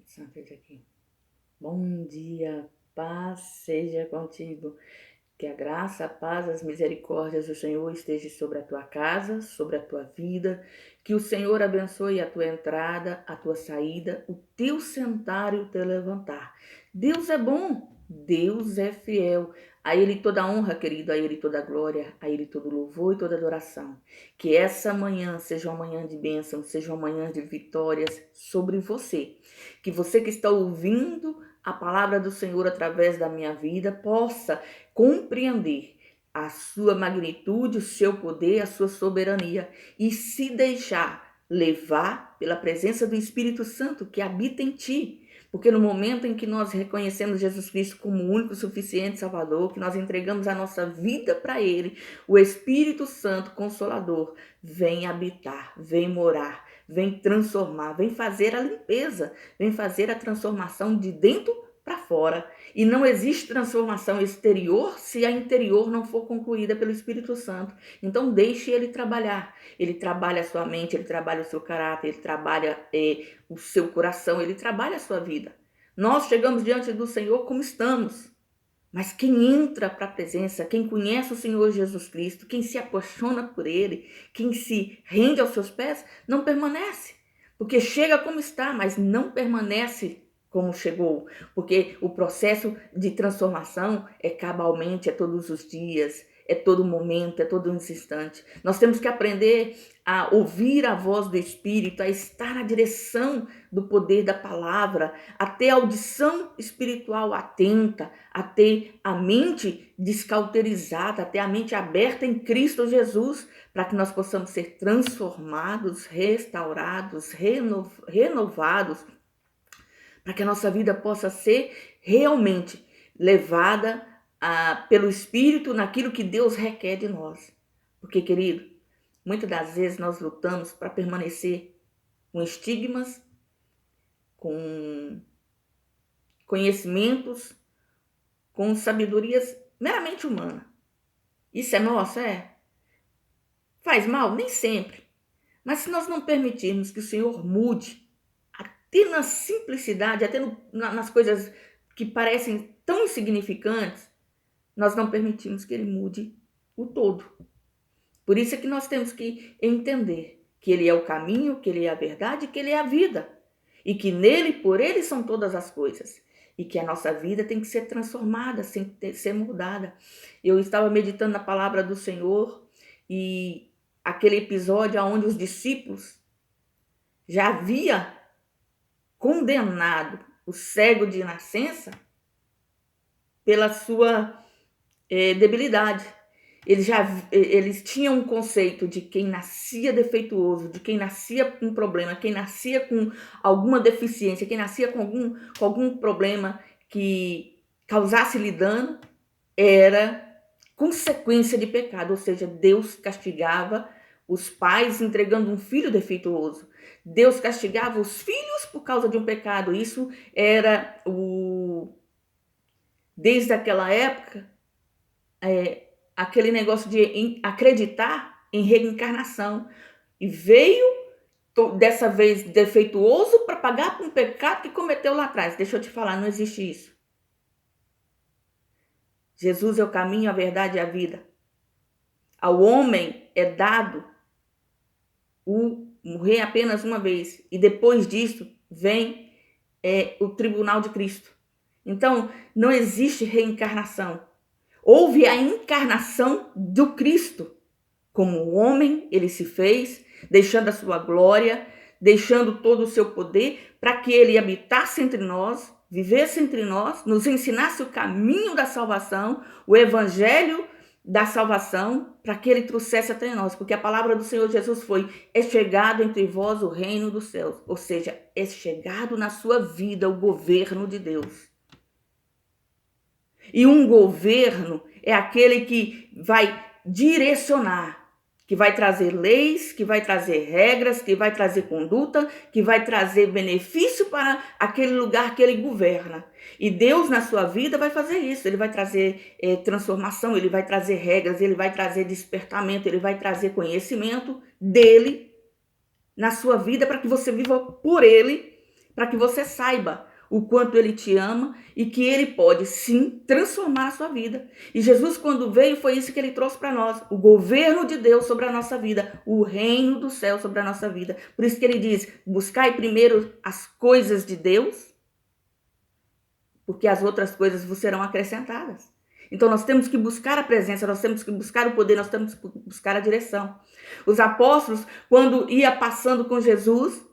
Santo aqui. Bom dia, paz seja contigo. Que a graça, a paz, as misericórdias do Senhor esteja sobre a tua casa, sobre a tua vida. Que o Senhor abençoe a tua entrada, a tua saída, o teu sentar e o teu levantar. Deus é bom, Deus é fiel. A Ele toda honra, querido, a Ele toda glória, a Ele todo louvor e toda adoração. Que essa manhã seja uma manhã de bênção, seja uma manhã de vitórias sobre você. Que você que está ouvindo a palavra do Senhor através da minha vida possa compreender a sua magnitude, o seu poder, a sua soberania e se deixar levar pela presença do Espírito Santo que habita em ti. Porque no momento em que nós reconhecemos Jesus Cristo como o único suficiente Salvador, que nós entregamos a nossa vida para Ele, o Espírito Santo Consolador vem habitar, vem morar, vem transformar, vem fazer a limpeza, vem fazer a transformação de dentro para fora. E não existe transformação exterior se a interior não for concluída pelo Espírito Santo. Então deixe ele trabalhar. Ele trabalha a sua mente, ele trabalha o seu caráter, ele trabalha o seu coração, ele trabalha a sua vida. Nós chegamos diante do Senhor como estamos. Mas quem entra para a presença, quem conhece o Senhor Jesus Cristo, quem se apaixona por Ele, quem se rende aos seus pés, não permanece. Porque chega como está, mas não permanece como chegou. Porque o processo de transformação é cabalmente, é todos os dias, é todo momento, é todo instante. Nós temos que aprender a ouvir a voz do Espírito, a estar na direção do poder da palavra, a ter audição espiritual atenta, a ter a mente descauterizada, a ter a mente aberta em Cristo Jesus, para que nós possamos ser transformados, restaurados, renovados, para que a nossa vida possa ser realmente levada pelo Espírito naquilo que Deus requer de nós. Porque, querido, muitas das vezes nós lutamos para permanecer com estigmas, com conhecimentos, com sabedorias meramente humanas. Isso é nosso, é? Faz mal? Nem sempre. Mas se nós não permitirmos que o Senhor mude, até na simplicidade, até nas coisas que parecem tão insignificantes, nós não permitimos que Ele mude o todo. Por isso é que nós temos que entender que Ele é o caminho, que Ele é a verdade, que Ele é a vida. E que nele, por Ele, são todas as coisas. E que a nossa vida tem que ser transformada, tem que ser mudada. Eu estava meditando na palavra do Senhor e aquele episódio onde os discípulos já haviam condenado o cego de nascença pela sua debilidade. Eles tinham um conceito de quem nascia defeituoso, de quem nascia com problema, quem nascia com alguma deficiência, quem nascia com algum problema que causasse-lhe dano, era consequência de pecado, ou seja, Deus castigava os pais entregando um filho defeituoso. Deus castigava os filhos por causa de um pecado. Isso era desde aquela época, aquele negócio de acreditar em reencarnação. E veio, dessa vez, defeituoso para pagar por um pecado que cometeu lá atrás. Deixa eu te falar, não existe isso. Jesus é o caminho, a verdade e a vida. Ao homem é dado o morrer apenas uma vez. E depois disso vem o tribunal de Cristo. Então, não existe reencarnação. Houve a encarnação do Cristo. Como homem, ele se fez, deixando a sua glória, deixando todo o seu poder, para que ele habitasse entre nós, vivesse entre nós, nos ensinasse o caminho da salvação, o evangelho da salvação, para que ele trouxesse até nós. Porque a palavra do Senhor Jesus foi: é chegado entre vós o reino dos céus. Ou seja, é chegado na sua vida o governo de Deus. E um governo é aquele que vai direcionar, que vai trazer leis, que vai trazer regras, que vai trazer conduta, que vai trazer benefício para aquele lugar que ele governa. E Deus na sua vida vai fazer isso. Ele vai trazer transformação, ele vai trazer regras, ele vai trazer despertamento, ele vai trazer conhecimento dele na sua vida para que você viva por ele, para que você saiba o quanto ele te ama e que ele pode sim transformar a sua vida. E Jesus, quando veio, foi isso que ele trouxe para nós: o governo de Deus sobre a nossa vida, o reino do céu sobre a nossa vida. Por isso que ele diz: buscai primeiro as coisas de Deus, porque as outras coisas vos serão acrescentadas. Então nós temos que buscar a presença, nós temos que buscar o poder, nós temos que buscar a direção. Os apóstolos, quando ia passando com Jesus,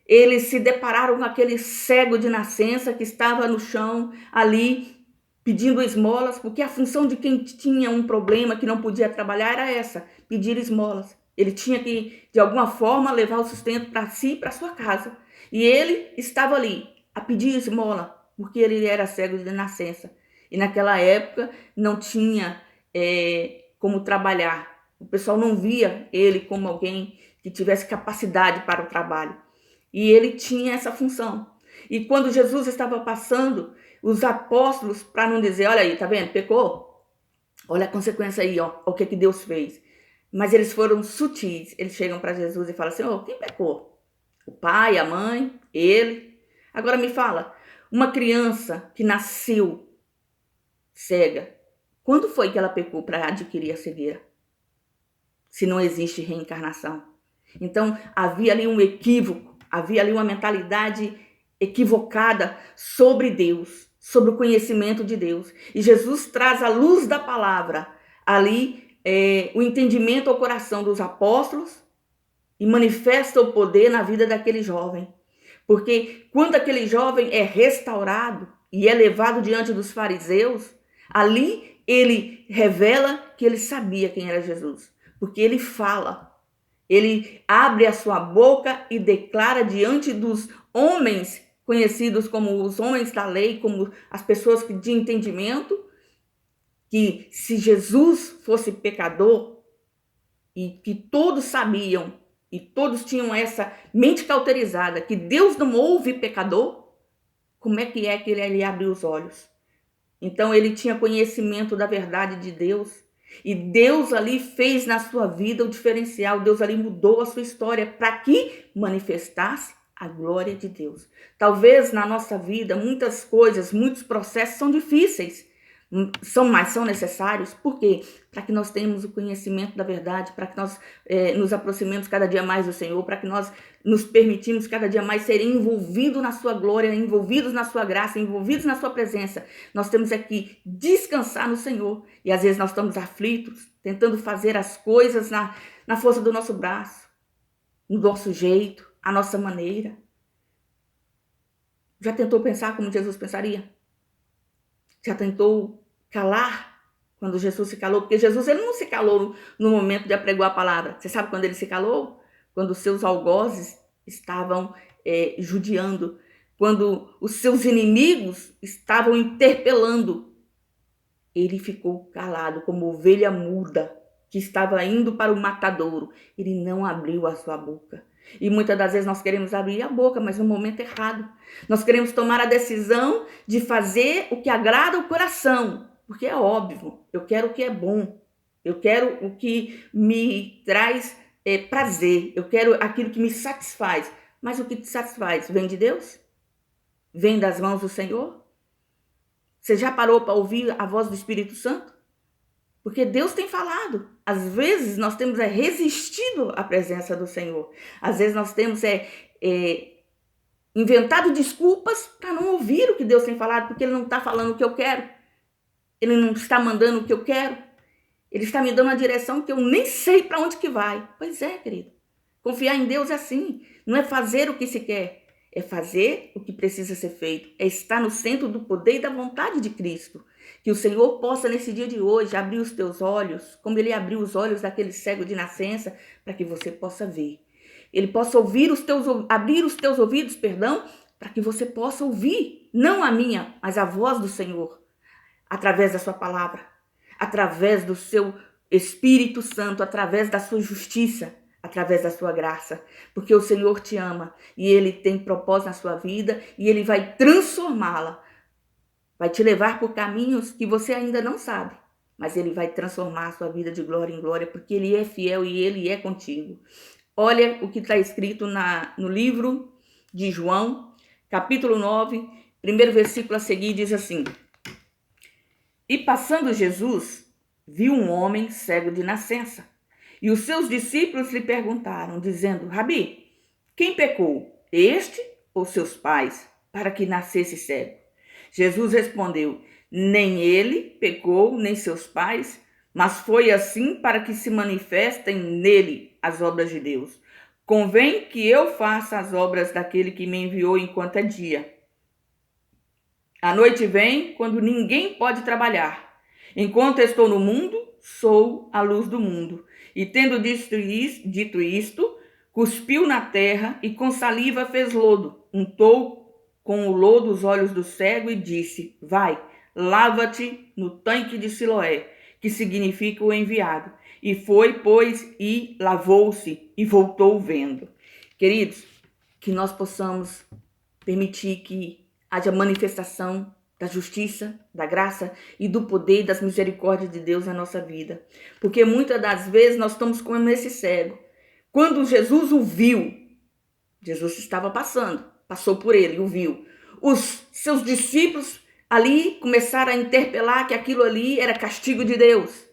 eles se depararam com aquele cego de nascença que estava no chão ali pedindo esmolas, porque a função de quem tinha um problema, que não podia trabalhar, era essa: pedir esmolas. Ele tinha que, de alguma forma, levar o sustento para si e para sua casa. E ele estava ali a pedir esmola, porque ele era cego de nascença. E naquela época não tinha como trabalhar. O pessoal não via ele como alguém que tivesse capacidade para o trabalho. E ele tinha essa função. E quando Jesus estava passando, os apóstolos, para não dizer: olha aí, tá vendo, pecou? Olha a consequência aí, ó, o que Deus fez. Mas eles foram sutis. Eles chegam para Jesus e falam assim: oh, quem pecou? O pai, a mãe, ele? Agora me fala, uma criança que nasceu cega, quando foi que ela pecou para adquirir a cegueira? Se não existe reencarnação. Então havia ali um equívoco, havia ali uma mentalidade equivocada sobre Deus, sobre o conhecimento de Deus. E Jesus traz a luz da palavra ali, o entendimento ao coração dos apóstolos, e manifesta o poder na vida daquele jovem. Porque quando aquele jovem é restaurado e é levado diante dos fariseus, ali ele revela que ele sabia quem era Jesus. Porque ele fala, ele abre a sua boca e declara diante dos homens conhecidos como os homens da lei, como as pessoas de entendimento, que se Jesus fosse pecador, e que todos sabiam, e todos tinham essa mente cauterizada, que Deus não ouve pecador, como é que ele abriu os olhos? Então ele tinha conhecimento da verdade de Deus, e Deus ali fez na sua vida o diferencial. Deus ali mudou a sua história para que manifestasse a glória de Deus. Talvez na nossa vida muitas coisas, muitos processos são difíceis, mas são necessários. Por quê? Para que nós tenhamos o conhecimento da verdade, para que nós nos aproximemos cada dia mais do Senhor, para que nós nos permitimos cada dia mais ser envolvidos na sua glória, envolvidos na sua graça, envolvidos na sua presença. Nós temos que descansar no Senhor. E às vezes nós estamos aflitos, tentando fazer as coisas na força do nosso braço, no nosso jeito, a nossa maneira. Já tentou pensar como Jesus pensaria? Já tentou calar quando Jesus se calou? Porque Jesus ele não se calou no momento de apregoar a palavra. Você sabe quando ele se calou? Quando os seus algozes estavam judiando, quando os seus inimigos estavam interpelando. Ele ficou calado como ovelha muda que estava indo para o matadouro. Ele não abriu a sua boca. E muitas das vezes nós queremos abrir a boca, mas no momento errado. Nós queremos tomar a decisão de fazer o que agrada o coração, porque é óbvio, eu quero o que é bom, eu quero o que me traz prazer, eu quero aquilo que me satisfaz. Mas o que te satisfaz vem de Deus? Vem das mãos do Senhor? Você já parou para ouvir a voz do Espírito Santo? Porque Deus tem falado. Às vezes nós temos resistido à presença do Senhor. Às vezes nós temos inventado desculpas para não ouvir o que Deus tem falado, porque Ele não está falando o que eu quero. Ele não está mandando o que eu quero. Ele está me dando uma direção que eu nem sei para onde que vai. Pois é, querido. Confiar em Deus é assim. Não é fazer o que se quer. É fazer o que precisa ser feito. É estar no centro do poder e da vontade de Cristo. Que o Senhor possa, nesse dia de hoje, abrir os teus olhos, como Ele abriu os olhos daquele cego de nascença, para que você possa ver. Ele possa abrir os teus ouvidos, para que você possa ouvir, não a minha, mas a voz do Senhor, através da sua palavra, através do seu Espírito Santo, através da sua justiça, através da sua graça, porque o Senhor te ama e Ele tem propósito na sua vida e Ele vai transformá-la, vai te levar por caminhos que você ainda não sabe, mas Ele vai transformar a sua vida de glória em glória, porque Ele é fiel e Ele é contigo. Olha o que está escrito no livro de João, capítulo 9, primeiro versículo a seguir, diz assim: E passando Jesus, viu um homem cego de nascença. E os seus discípulos lhe perguntaram, dizendo: Rabi, quem pecou, este ou seus pais, para que nascesse cego? Jesus respondeu: Nem ele pecou, nem seus pais, mas foi assim para que se manifestem nele as obras de Deus. Convém que eu faça as obras daquele que me enviou enquanto é dia. A noite vem quando ninguém pode trabalhar. Enquanto estou no mundo, sou a luz do mundo. E tendo dito isto, cuspiu na terra e com saliva fez lodo. Untou com o lodo os olhos do cego e disse: Vai, lava-te no tanque de Siloé, que significa o enviado. E foi, pois, e lavou-se e voltou vendo. Queridos, que nós possamos permitir que haja manifestação da justiça, da graça e do poder e das misericórdias de Deus na nossa vida. Porque muitas das vezes nós estamos como esse cego. Quando Jesus o viu, Jesus estava passou por ele e o viu. Os seus discípulos ali começaram a interpelar que aquilo ali era castigo de Deus.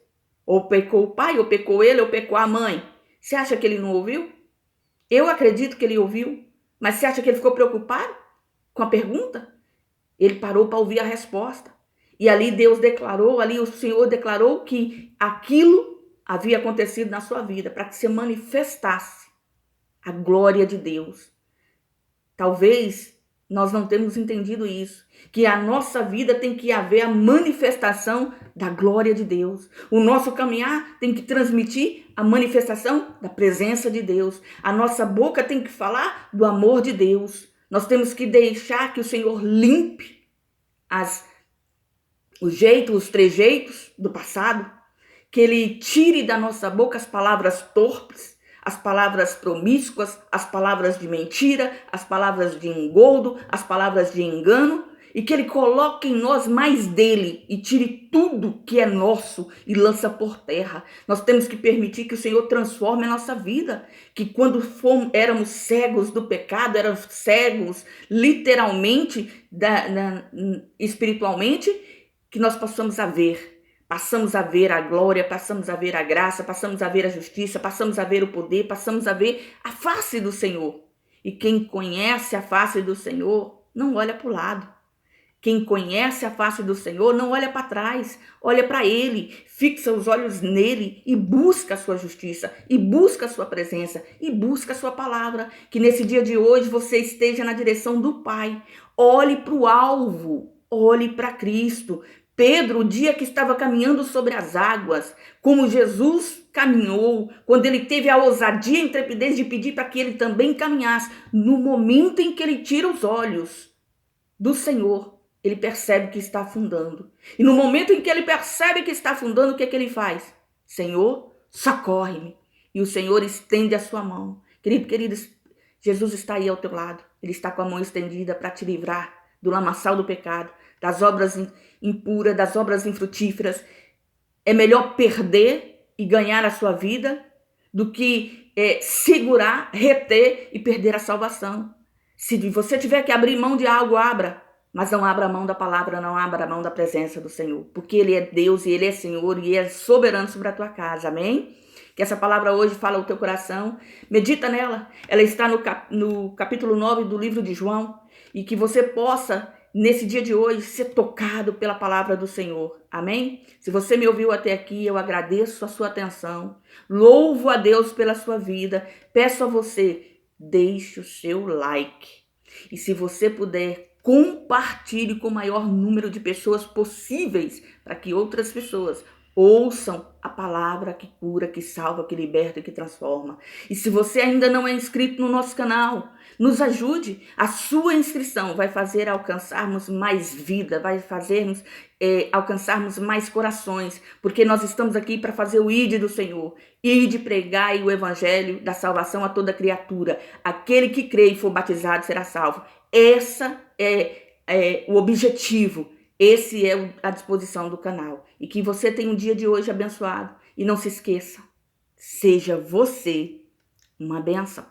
Ou pecou o pai, ou pecou ele, ou pecou a mãe. Você acha que ele não ouviu? Eu acredito que ele ouviu. Mas você acha que ele ficou preocupado com a pergunta? Ele parou para ouvir a resposta. E ali Deus declarou, ali o Senhor declarou que aquilo havia acontecido na sua vida para que se manifestasse a glória de Deus. Talvez nós não tenhamos entendido isso, que a nossa vida tem que haver a manifestação da glória de Deus. O nosso caminhar tem que transmitir a manifestação da presença de Deus. A nossa boca tem que falar do amor de Deus. Nós temos que deixar que o Senhor limpe os trejeitos do passado, que Ele tire da nossa boca as palavras torpes, as palavras promíscuas, as palavras de mentira, as palavras de engodo, as palavras de engano, e que Ele coloque em nós mais dele e tire tudo que é nosso e lança por terra. Nós temos que permitir que o Senhor transforme a nossa vida, que quando éramos cegos do pecado, éramos cegos literalmente, espiritualmente, que nós passamos a ver a glória, passamos a ver a graça, passamos a ver a justiça, passamos a ver o poder, passamos a ver a face do Senhor. E quem conhece a face do Senhor não olha para o lado. Quem conhece a face do Senhor não olha para trás, olha para Ele, fixa os olhos nele e busca a sua justiça, e busca a sua presença, e busca a sua palavra. Que nesse dia de hoje você esteja na direção do Pai. Olhe para o alvo, olhe para Cristo. Pedro, o dia que estava caminhando sobre as águas, como Jesus caminhou, quando ele teve a ousadia e a intrepidez de pedir para que ele também caminhasse, no momento em que ele tira os olhos do Senhor, ele percebe que está afundando. E no momento em que ele percebe que está afundando, o que é que ele faz? Senhor, socorre-me. E o Senhor estende a sua mão. Queridos, Jesus está aí ao teu lado. Ele está com a mão estendida para te livrar do lamaçal do pecado, das obras impuras, das obras infrutíferas. É melhor perder e ganhar a sua vida do que segurar, reter e perder a salvação. Se você tiver que abrir mão de algo, abra. Mas não abra mão da palavra, não abra mão da presença do Senhor. Porque Ele é Deus e Ele é Senhor e Ele é soberano sobre a tua casa. Amém? Que essa palavra hoje fala ao teu coração. Medita nela. Ela está no capítulo 9 do livro de João. E que você possa, nesse dia de hoje, ser tocado pela palavra do Senhor. Amém? Se você me ouviu até aqui, eu agradeço a sua atenção. Louvo a Deus pela sua vida. Peço a você, deixe o seu like. E se você puder, compartilhe com o maior número de pessoas possíveis, para que outras pessoas ouçam a palavra que cura, que salva, que liberta e que transforma. E se você ainda não é inscrito no nosso canal, nos ajude. A sua inscrição vai fazer alcançarmos mais vida, vai fazermos alcançarmos mais corações, porque nós estamos aqui para fazer o ID do Senhor, ID pregar o evangelho da salvação a toda criatura. Aquele que crê e for batizado será salvo. Essa é o objetivo. Esse é a disposição do canal. E que você tenha um dia de hoje abençoado. E não se esqueça, seja você uma bênção.